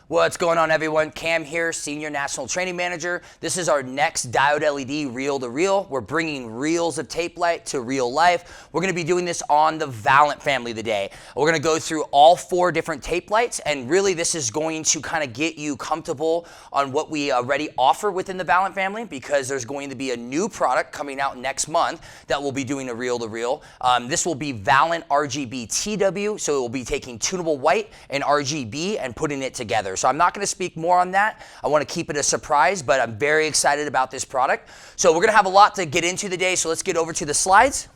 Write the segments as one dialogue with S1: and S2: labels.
S1: What's going on, everyone? Cam here, Senior National Training Manager. This is our next Diode LED reel-to-reel. We're bringing reels of tape light to real life. We're going to be doing this on the VALENT family today. We're going to go through all 4 different tape lights, and really this is going to kind of get you comfortable on what we already offer within the VALENT family, because there's going to be a new product coming out next month that will be doing a reel-to-reel. This will be VALENT RGB TW, so it will be taking tunable white and RGB and putting it together. So I'm not going to speak more on that. I want to keep it a surprise, but I'm very excited about this product. So we're going to have a lot to get into today, so let's get over to the slides.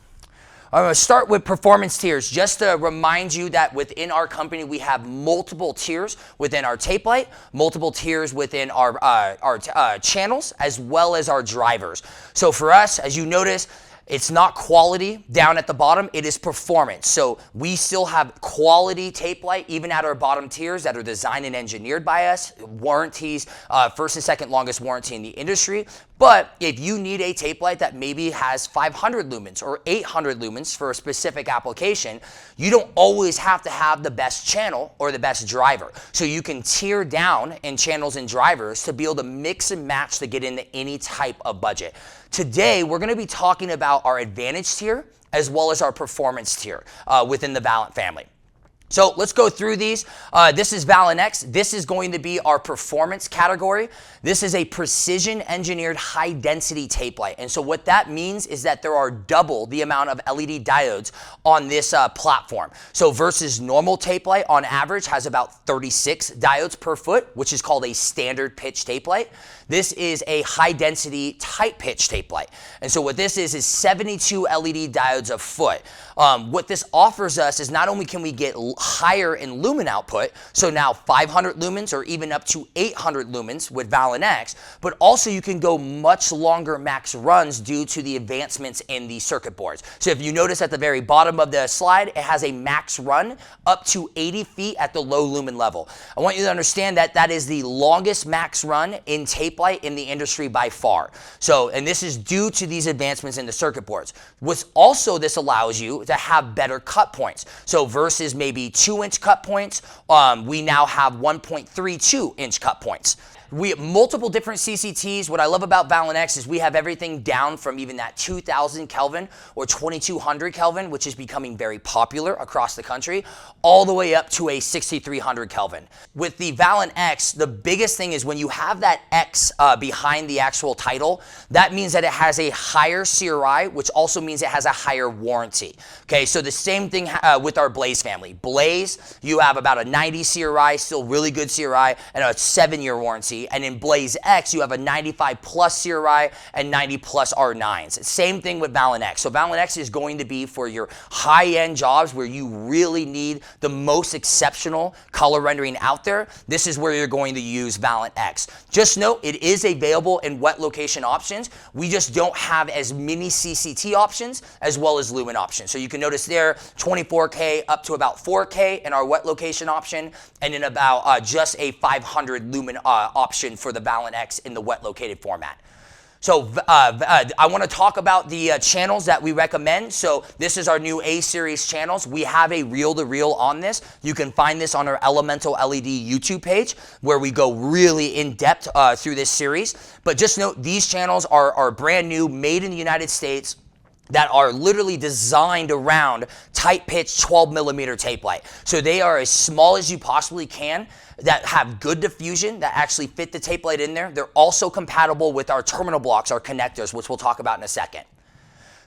S1: I'm going to start with performance tiers, just to remind you that within our company we have multiple tiers within our tape light, multiple tiers within our channels, as well as our drivers. So for us, as you notice, it's not quality down at the bottom, it is performance. So we still have quality tape light even at our bottom tiers that are designed and engineered by us, warranties, first and second longest warranty in the industry. But if you need a tape light that maybe has 500 lumens or 800 lumens for a specific application, you don't always have to have the best channel or the best driver. So you can tier down in channels and drivers to be able to mix and match to get into any type of budget. Today, we're going to be talking about our advantage tier as well as our performance tier within the VALENT family. So let's go through these. This is VALENT X. This is going to be our performance category. This is a precision engineered high density tape light. And so what that means is that there are double the amount of LED diodes on this platform. So versus normal tape light on average has about 36 diodes per foot, which is called a standard pitch tape light. This is a high density tight pitch tape light. And so what this is 72 LED diodes a foot. What this offers us is not only can we get higher in lumen output, so now 500 lumens or even up to 800 lumens with VALENT X, but also you can go much longer max runs due to the advancements in the circuit boards. So if you notice at the very bottom of the slide, it has a max run up to 80 feet at the low lumen level. I want you to understand that that is the longest max run in tape light in the industry by far. So, and this is due to these advancements in the circuit boards. What's also this allows you to have better cut points. So versus maybe 2-inch cut points, we now have 1.32-inch cut points. We have multiple different CCTs. What I love about VALENT X is we have everything down from even that 2000 Kelvin or 2200 Kelvin, which is becoming very popular across the country, all the way up to a 6300 Kelvin. With the VALENT X, the biggest thing is when you have that X behind the actual title, that means that it has a higher CRI, which also means it has a higher warranty. Okay, so the same thing with our Blaze family. Blaze, you have about a 90 CRI, still really good CRI, and a 7-year warranty. And in Blaze X, you have a 95 plus CRI and 90 plus R9s. Same thing with VALENT X. So VALENT X is going to be for your high-end jobs where you really need the most exceptional color rendering out there. This is where you're going to use VALENT X. Just note, it is available in wet location options. We just don't have as many CCT options as well as lumen options. So you can notice there, 24K up to about 4K in our wet location option, and in about just a 500 lumen option for the VALENT X in the wet located format. So I want to talk about the channels that we recommend. So this is our new A-series channels. We have a reel-to-reel on this. You can find this on our Elemental LED YouTube page where we go really in depth through this series. But just note, these channels are brand new, made in the United States, that are literally designed around tight pitch 12 millimeter tape light. So they are as small as you possibly can, that have good diffusion, that actually fit the tape light in there. They're also compatible with our terminal blocks, our connectors, which we'll talk about in a second.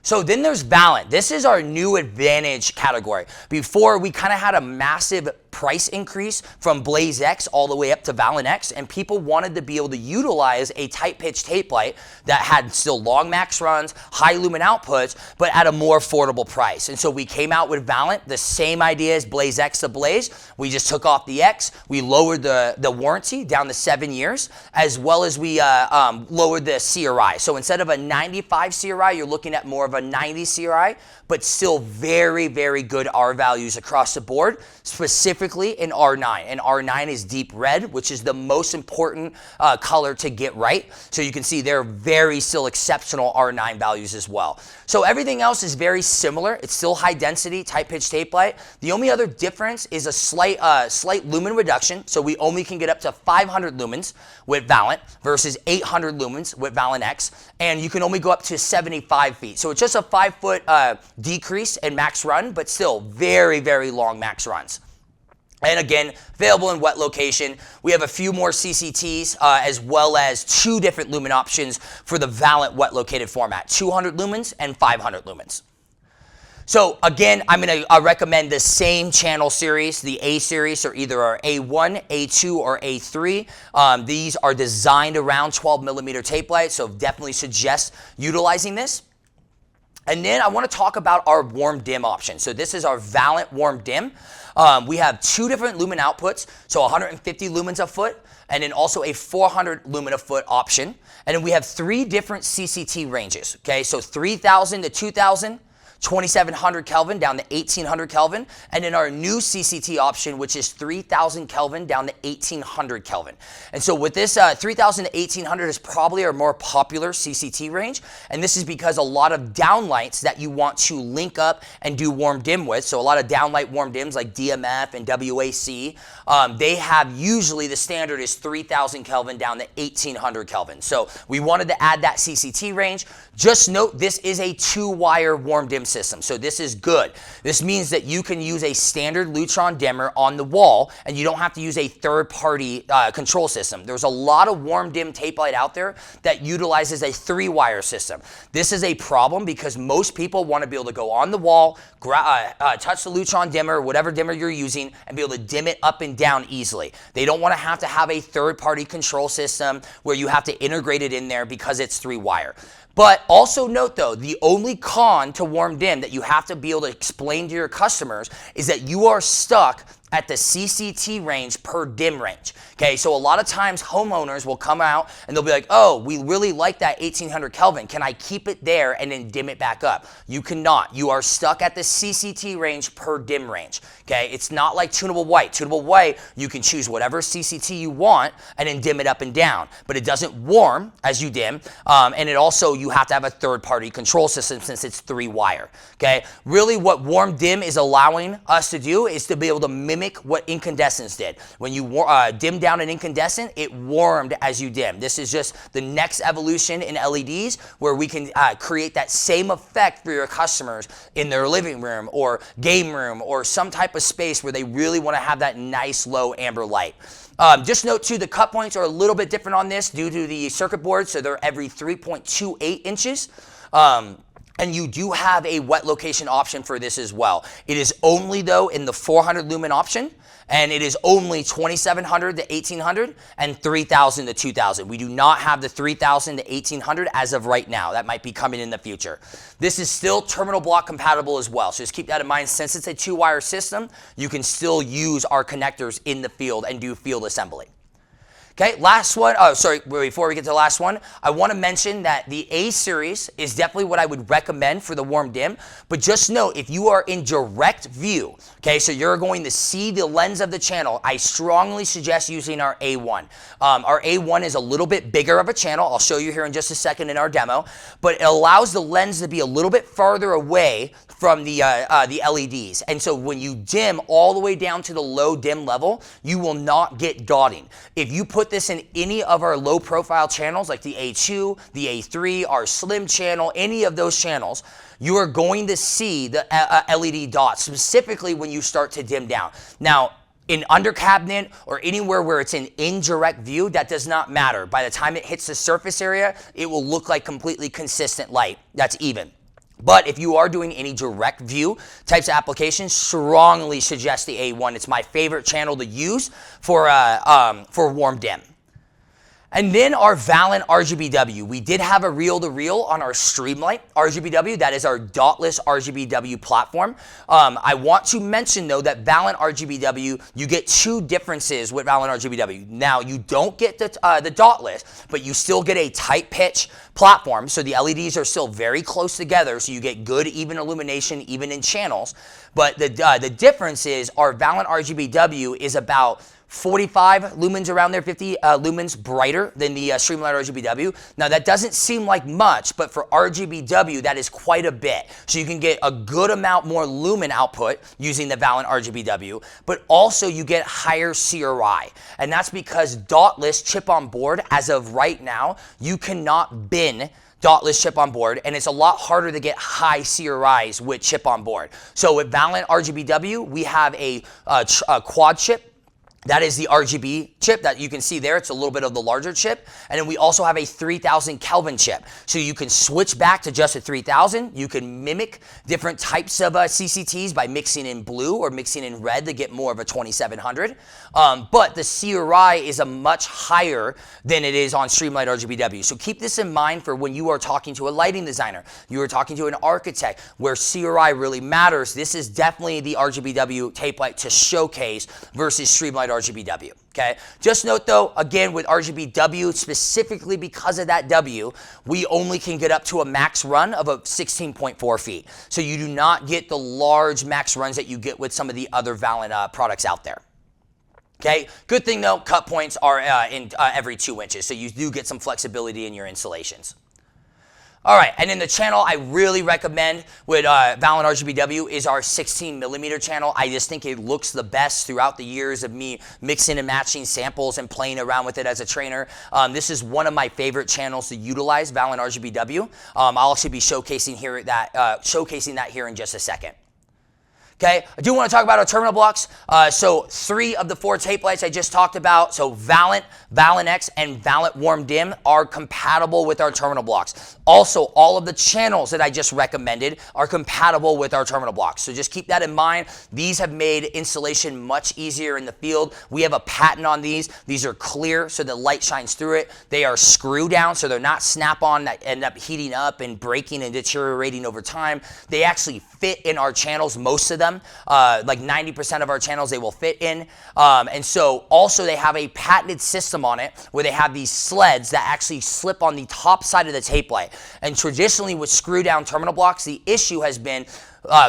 S1: So then there's VALENT. This is our new advantage category. Before, we kind of had a massive price increase from Blaze X all the way up to VALENT X, and people wanted to be able to utilize a tight pitch tape light that had still long max runs, high lumen outputs, but at a more affordable price. And so we came out with VALENT, the same idea as Blaze X to Blaze. We just took off the X, we lowered the warranty down to 7 years, as well as we lowered the CRI. So instead of a 95 CRI, you're looking at more of a 90 CRI, but still very, very good R values across the board, specifically perfectly in R9, and R9 is deep red, which is the most important color to get right. So you can see they're very still exceptional R9 values as well. So everything else is very similar. It's still high density, tight pitch tape light. The only other difference is a slight lumen reduction. So we only can get up to 500 lumens with Valent versus 800 lumens with Valent X, and you can only go up to 75 feet. So it's just a 5-foot decrease in max run, but still very, very long max runs. And again, available in wet location. We have a few more CCTs as well as 2 different lumen options for the Valent wet located format, 200 lumens and 500 lumens. So again, I'm going to recommend the same channel series, the A series, or either our A1, A2, or A3. These are designed around 12 millimeter tape light, so definitely suggest utilizing this. And then I want to talk about our warm dim option. So this is our Valent warm dim. We have 2 different lumen outputs, so 150 lumens a foot, and then also a 400 lumen a foot option. And then we have 3 different CCT ranges, okay? So 3,000 to 2,000, 2700 Kelvin down to 1800 Kelvin, and then our new CCT option, which is 3000 Kelvin down to 1800 Kelvin. And so with this 3000 to 1800 is probably our more popular CCT range, and this is because a lot of downlights that you want to link up and do warm dim with, so a lot of downlight warm dims like DMF and WAC, they have usually the standard is 3000 Kelvin down to 1800 Kelvin. So we wanted to add that CCT range. Just note this is a 2-wire warm dim system, so this is good. This means that you can use a standard Lutron dimmer on the wall and you don't have to use a third-party control system. There's a lot of warm dim tape light out there that utilizes a 3-wire system. This is a problem because most people want to be able to go on the wall, touch the Lutron dimmer, whatever dimmer you're using, and be able to dim it up and down easily. They don't want to have a third-party control system where you have to integrate it in there because it's 3-wire. But also note though, the only con to warm dim that you have to be able to explain to your customers is that you are stuck at the CCT range per dim range. Okay, so a lot of times homeowners will come out and they'll be like, oh, we really like that 1800 Kelvin. Can I keep it there and then dim it back up? You cannot. You are stuck at the CCT range per dim range. Okay, it's not like tunable white. Tunable white, you can choose whatever CCT you want and then dim it up and down, but it doesn't warm as you dim, and it also, you have to have a third-party control system since it's 3-wire. Okay, really what warm dim is allowing us to do is to be able to mimic what incandescence did. When you dim down an incandescent, it warmed as you dim. This is just the next evolution in LEDs where we can create that same effect for your customers in their living room or game room or some type of space where they really want to have that nice low amber light. Just note too, the cut points are a little bit different on this due to the circuit board, so they're every 3.28 inches. And you do have a wet location option for this as well. It is only though in the 400 lumen option, and it is only 2700 to 1800 and 3000 to 2000. We do not have the 3000 to 1800 as of right now. That might be coming in the future. This is still terminal block compatible as well, so just keep that in mind. Since it's a 2-wire system, you can still use our connectors in the field and do field assembly. Okay, last one. Oh, sorry, before we get to the last one, I want to mention that the A series is definitely what I would recommend for the warm dim, but just note, if you are in direct view, okay, so you're going to see the lens of the channel, I strongly suggest using our A1. Our A1 is a little bit bigger of a channel. I'll show you here in just a second in our demo, but it allows the lens to be a little bit farther away from the LEDs. And so when you dim all the way down to the low dim level, you will not get dotting. If you put this in any of our low profile channels like the A2, the A3, our slim channel, any of those channels, you are going to see the LED dots, specifically when you start to dim down. Now, in under cabinet or anywhere where it's in indirect view, that does not matter. By the time it hits the surface area, it will look like completely consistent light that's even. But if you are doing any direct view types of applications, strongly suggest the A1. It's my favorite channel to use for warm dim. And then our VALENT RGBW. We did have a reel-to-reel on our Streamlight RGBW. That is our dotless RGBW platform. I want to mention, though, that VALENT RGBW, you get two differences with VALENT RGBW. Now, you don't get the dotless, but you still get a tight pitch platform. So the LEDs are still very close together, so you get good, even illumination, even in channels. But the difference is our VALENT RGBW is about 45 lumens around there, 50 lumens brighter than the Streamlight RGBW. Now that doesn't seem like much, but for RGBW, that is quite a bit. So you can get a good amount more lumen output using the VALENT RGBW, but also you get higher CRI. And that's because dotless chip on board, as of right now, you cannot bin dotless chip on board, and it's a lot harder to get high CRIs with chip on board. So with VALENT RGBW, we have a quad chip. That is the RGB chip that you can see there. It's a little bit of the larger chip. And then we also have a 3000 Kelvin chip. So you can switch back to just a 3000. You can mimic different types of CCTs by mixing in blue or mixing in red to get more of a 2700. But the CRI is a much higher than it is on Streamlight RGBW. So keep this in mind for when you are talking to a lighting designer, you are talking to an architect, where CRI really matters. This is definitely the RGBW tape light to showcase versus Streamlight RGBW, okay? Just note though, again, with RGBW, specifically because of that W, we only can get up to a max run of a 16.4 feet. So you do not get the large max runs that you get with some of the other VALENT products out there. Okay, good thing though, cut points are in every 2 inches, so you do get some flexibility in your installations. All right, and in the channel I really recommend with VALENT RGBW is our 16 millimeter channel. I just think it looks the best throughout the years of me mixing and matching samples and playing around with it as a trainer. This is one of my favorite channels to utilize VALENT RGBW. I'll actually be showcasing that here in just a second. Okay, I do want to talk about our terminal blocks. So 3 of the 4 tape lights I just talked about, so VALENT, VALENT X, and VALENT Warm Dim are compatible with our terminal blocks. Also, all of the channels that I just recommended are compatible with our terminal blocks. So just keep that in mind. These have made installation much easier in the field. We have a patent on these. These are clear so the light shines through it. They are screw down, so they're not snap-on that end up heating up and breaking and deteriorating over time. They actually fit in our channels, most of them. Like 90% of our channels they will fit in. And so also they have a patented system on it where they have these sleds that actually slip on the top side of the tape light. And traditionally with screw down terminal blocks, the issue has been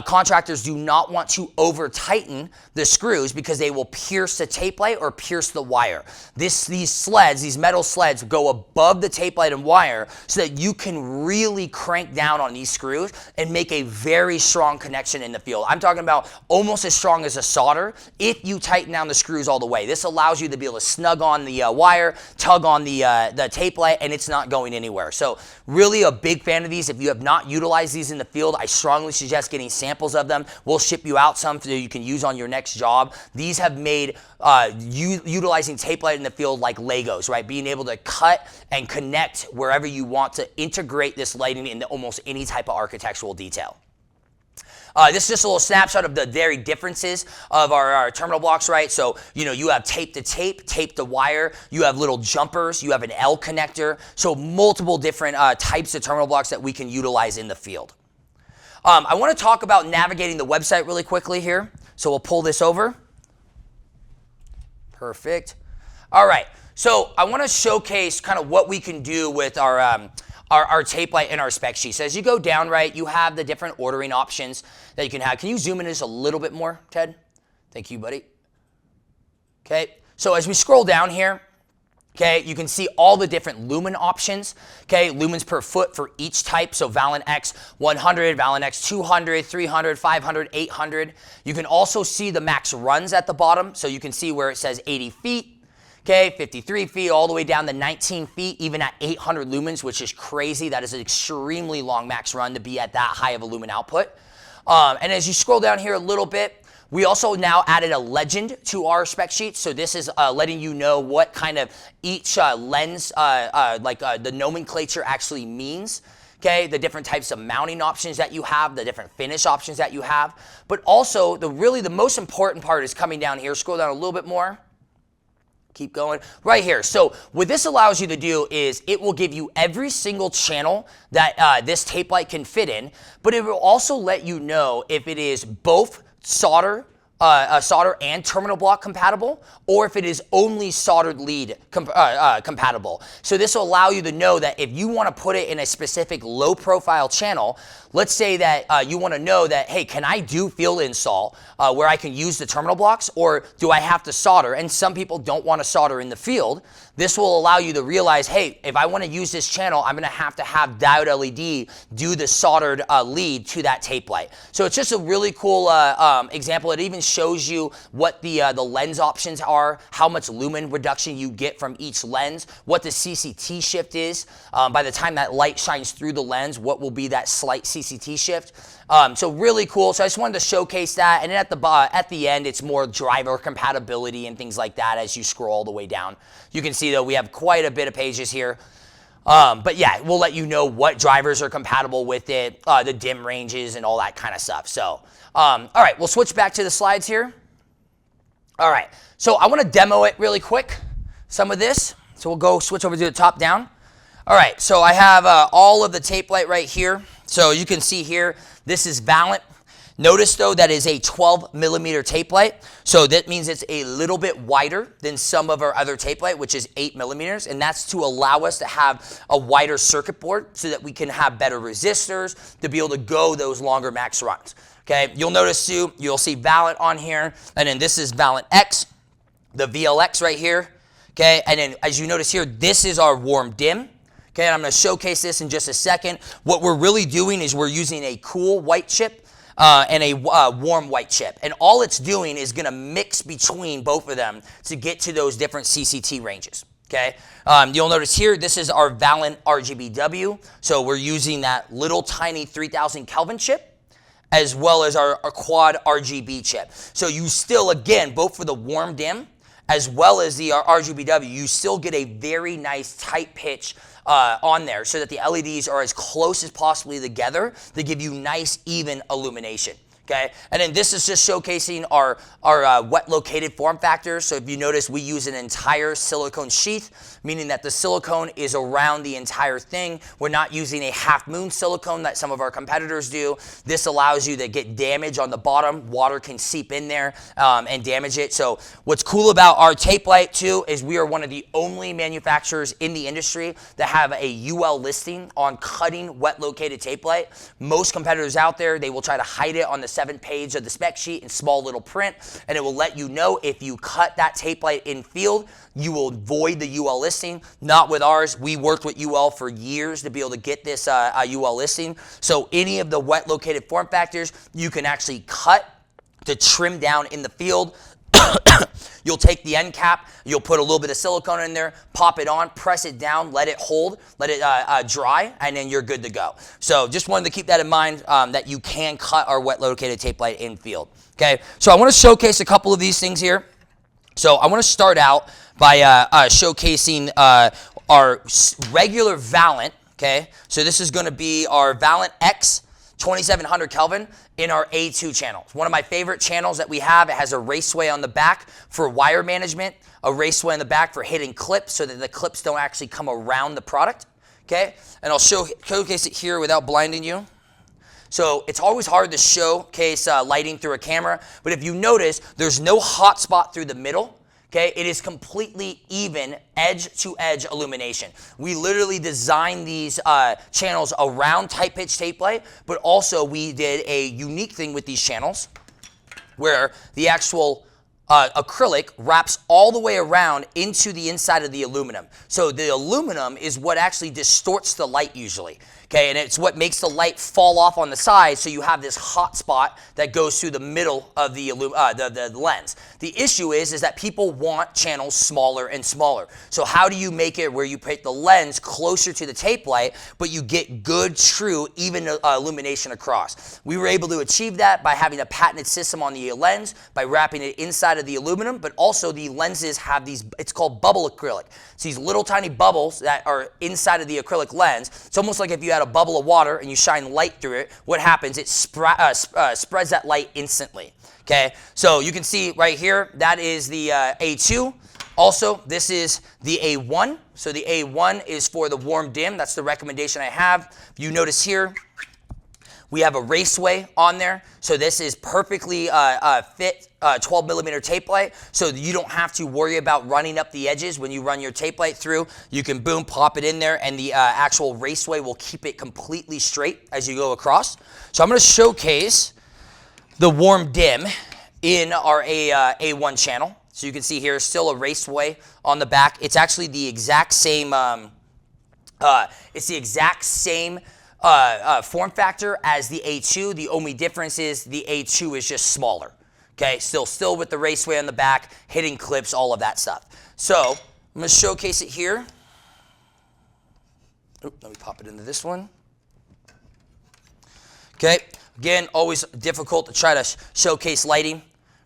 S1: contractors do not want to over tighten the screws because they will pierce the tape light or pierce the wire. These metal sleds go above the tape light and wire so that you can really crank down on these screws and make a very strong connection in the field. I'm talking about almost as strong as a solder if you tighten down the screws all the way. This allows you to be able to snug on the wire, tug on the tape light, and it's not going anywhere. So really a big fan of these. If you have not utilized these in the field, I strongly suggest getting samples of them. We'll ship you out some so you can use on your next job. These have made utilizing tape light in the field like Legos, right? Being able to cut and connect wherever you want to integrate this lighting into almost any type of architectural detail. This is just a little snapshot of the very differences of our terminal blocks, right? So, you have tape to tape, tape to wire. You have little jumpers. You have an L connector. So multiple different types of terminal blocks that we can utilize in the field. I want to talk about navigating the website really quickly here. So we'll pull this over. Perfect. All right. So I want to showcase kind of what we can do with our tape light and our spec sheet. So as you go down, right, you have the different ordering options that you can have. Can you zoom in just a little bit more, Ted? Thank you, buddy. Okay. So as we scroll down here, okay, you can see all the different lumen options, okay, lumens per foot for each type. So VALENT X 100, VALENT X 200, 300, 500, 800. You can also see the max runs at the bottom. So you can see where it says 80 feet, okay, 53 feet, all the way down to 19 feet, even at 800 lumens, which is crazy. That is an extremely long max run to be at that high of a lumen output. And as you scroll down here a little bit, we also now added a legend to our spec sheet. So this is letting you know what kind of each lens, the nomenclature actually means. Okay, the different types of mounting options that you have, the different finish options that you have. But also, the most important part is coming down here. Scroll down a little bit more. keep going, right here. So what this allows you to do is it will give you every single channel that this tape light can fit in, but it will also let you know if it is both solder and terminal block compatible, or if it is only soldered lead compatible. So this will allow you to know that if you want to put it in a specific low profile channel, let's say that you want to know that, hey, can I do field install where I can use the terminal blocks, or do I have to solder? And some people don't want to solder in the field. This will allow you to realize, hey, if I want to use this channel, I'm going to have diode LED do the soldered lead to that tape light. So it's just a really cool example. It even shows you what the lens options are, how much lumen reduction you get from each lens, what the CCT shift is. By the time that light shines through the lens, what will be that slight CCT shift. So really cool. So I just wanted to showcase that. And then at the end, it's more driver compatibility and things like that as you scroll all the way down. You can see, though, we have quite a bit of pages here. But yeah, we'll let you know what drivers are compatible with it, the dim ranges and all that kind of stuff. So, all right, we'll switch back to the slides here. All right, so I want to demo it really quick, some of this. So we'll go switch over to the top down. All right, so I have all of the tape light right here. So you can see here, this is VALENT. Notice, though, that is a 12 millimeter tape light. So that means it's a little bit wider than some of our other tape light, which is 8 millimeters. And that's to allow us to have a wider circuit board so that we can have better resistors to be able to go those longer max runs. Okay, you'll notice, too, you'll see VALENT on here. And then this is VALENT X, the VLX right here. Okay, and then as you notice here, this is our warm dim. Okay, and I'm going to showcase this in just a second. What we're really doing is we're using a cool white chip and a warm white chip. And all it's doing is going to mix between both of them to get to those different CCT ranges. Okay, you'll notice here, this is our VALENT RGBW. So we're using that little tiny 3000 Kelvin chip, as well as our quad RGB chip. So you still, again, both for the warm dim as well as the RGBW, you still get a very nice tight pitch on there so that the LEDs are as close as possibly together to give you nice, even illumination. Okay, and then this is just showcasing our wet located form factor. So if you notice, we use an entire silicone sheath, meaning that the silicone is around the entire thing. We're not using a half moon silicone that some of our competitors do. This allows you to get damage on the bottom. Water can seep in there and damage it. So what's cool about our tape light too is we are one of the only manufacturers in the industry that have a UL listing on cutting wet located tape light. Most competitors out there, they will try to hide it on the 7th page of the spec sheet in small little print, and it will let you know if you cut that tape light in field, you will void the UL listing. Not with ours. We worked with UL for years to be able to get this UL listing. So any of the wet located form factors, you can actually cut to trim down in the field. You'll take the end cap, you'll put a little bit of silicone in there, pop it on, press it down, let it hold, let it dry, and then you're good to go. So just wanted to keep that in mind, that you can cut our wet located tape light in field. Okay, so I want to showcase a couple of these things here. So I want to start out by showcasing our regular VALENT. Okay, so this is going to be our VALENT X 2700 Kelvin in our A2 channel. It's one of my favorite channels that we have. It has a raceway on the back for wire management, a raceway on the back for hitting clips so that the clips don't actually come around the product. Okay, and I'll showcase it here without blinding you. So it's always hard to showcase lighting through a camera, but if you notice, there's no hot spot through the middle. Okay, it is completely even edge-to-edge illumination. We literally designed these channels around tight pitch tape light, but also we did a unique thing with these channels where the actual acrylic wraps all the way around into the inside of the aluminum. So the aluminum is what actually distorts the light usually. Okay, and it's what makes the light fall off on the side, so you have this hot spot that goes through the middle of the lens. The issue is that people want channels smaller and smaller. So how do you make it where you put the lens closer to the tape light, but you get good, true, even illumination across? We were able to achieve that by having a patented system on the lens, by wrapping it inside of the aluminum, but also the lenses have these, it's called bubble acrylic. It's these little tiny bubbles that are inside of the acrylic lens. It's almost like if you had a bubble of water and you shine light through it, what happens? It spreads that light instantly. Okay, so you can see right here, that is the A2. Also, this is the A1. So the A1 is for the warm dim. That's the recommendation I have. You notice here, we have a raceway on there. So this is perfectly fit 12 millimeter tape light. So you don't have to worry about running up the edges when you run your tape light through. You can boom, pop it in there, and the actual raceway will keep it completely straight as you go across. So I'm gonna showcase the warm dim in our A1 channel. So you can see here, still a raceway on the back. It's actually the exact same, form factor as the A2. The only difference is the A2 is just smaller. Okay, still with the raceway on the back, hitting clips, all of that stuff. So I'm gonna showcase it here. Let me pop it into this one. Okay, again, always difficult to try to showcase lighting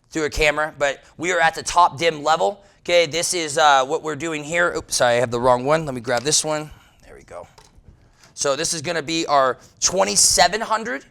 S1: through a camera, but we are at the top dim level. Okay, this is what we're doing here. Oops, sorry, I have the wrong one. Let me grab this one. There we go. So this is going to be our 2700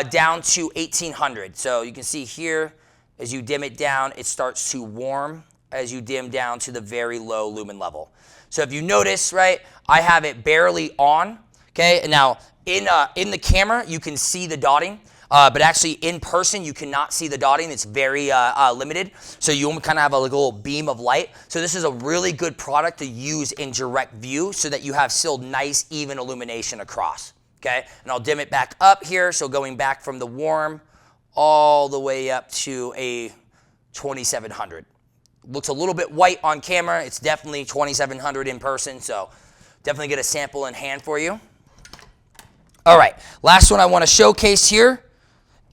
S1: down to 1800. So you can see here, as you dim it down, it starts to warm as you dim down to the very low lumen level. So if you notice, right, I have it barely on. Okay, and now in the camera, you can see the dotting. But actually in person, you cannot see the dotting. It's very limited. So you kind of have a little beam of light. So this is a really good product to use in direct view so that you have still nice, even illumination across. Okay, and I'll dim it back up here. So going back from the warm all the way up to a 2700. Looks a little bit white on camera. It's definitely 2700 in person. So definitely get a sample in hand for you. All right, last one I want to showcase here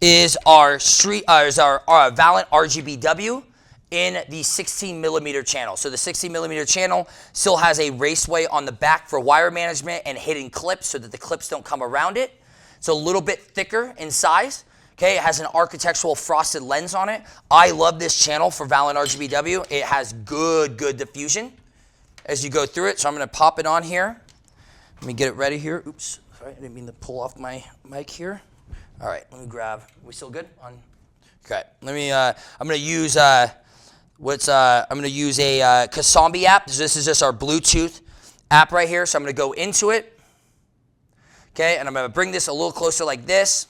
S1: is our VALENT RGBW in the 16 millimeter channel. So the 16 millimeter channel still has a raceway on the back for wire management and hidden clips so that the clips don't come around it. It's a little bit thicker in size. Okay, it has an architectural frosted lens on it. I love this channel for VALENT RGBW. It has good diffusion as you go through it. So I'm gonna pop it on here. Let me get it ready here. Oops, sorry, I didn't mean to pull off my mic here. All right, let me grab. We still good on? Okay, let me. I'm gonna use I'm gonna use a Kasambi app. So this is just our Bluetooth app right here. So I'm gonna go into it. Okay, and I'm gonna bring this a little closer like this.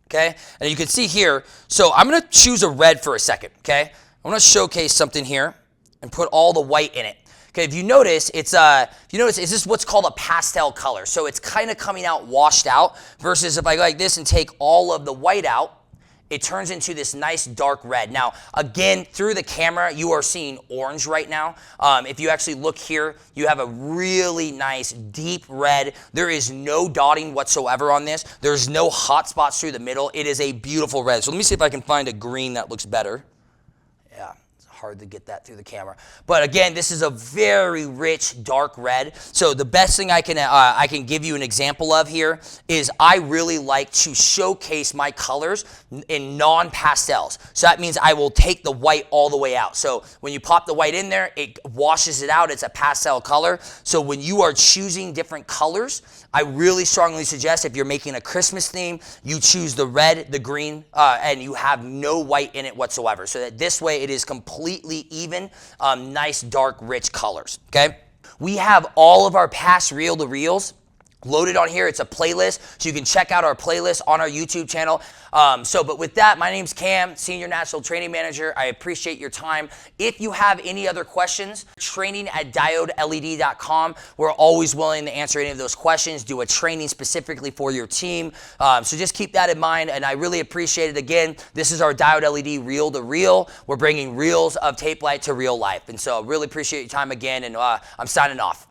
S1: Okay, and you can see here. So I'm gonna choose a red for a second. Okay, I'm gonna showcase something here and put all the white in it. Okay, if you notice, it's just what's called a pastel color. So it's kind of coming out washed out versus if I go like this and take all of the white out, it turns into this nice dark red. Now, again, through the camera, you are seeing orange right now. If you actually look here, you have a really nice deep red. There is no dotting whatsoever on this. There's no hot spots through the middle. It is a beautiful red. So let me see if I can find a green that looks better. Yeah. Hard to get that through the camera, but again, this is a very rich dark red. So the best thing I can give you an example of here is I really like to showcase my colors in non-pastels. So that means I will take the white all the way out. So when you pop the white in there, it washes it out. It's a pastel color. So when you are choosing different colors, I really strongly suggest if you're making a Christmas theme, you choose the red, the green, and you have no white in it whatsoever. So that this way it is completely even, nice, dark, rich colors, okay? We have all of our past reel-to-reels loaded on here. It's a playlist, so you can check out our playlist on our YouTube channel. But with that, my name's Cam, Senior National Training Manager. I appreciate your time. If you have any other questions, training@diodeled.com. We're always willing to answer any of those questions, do a training specifically for your team. So just keep that in mind, and I really appreciate it. Again, this is our Diode LED reel-to-reel. We're bringing reels of tape light to real life. And so I really appreciate your time again, and I'm signing off.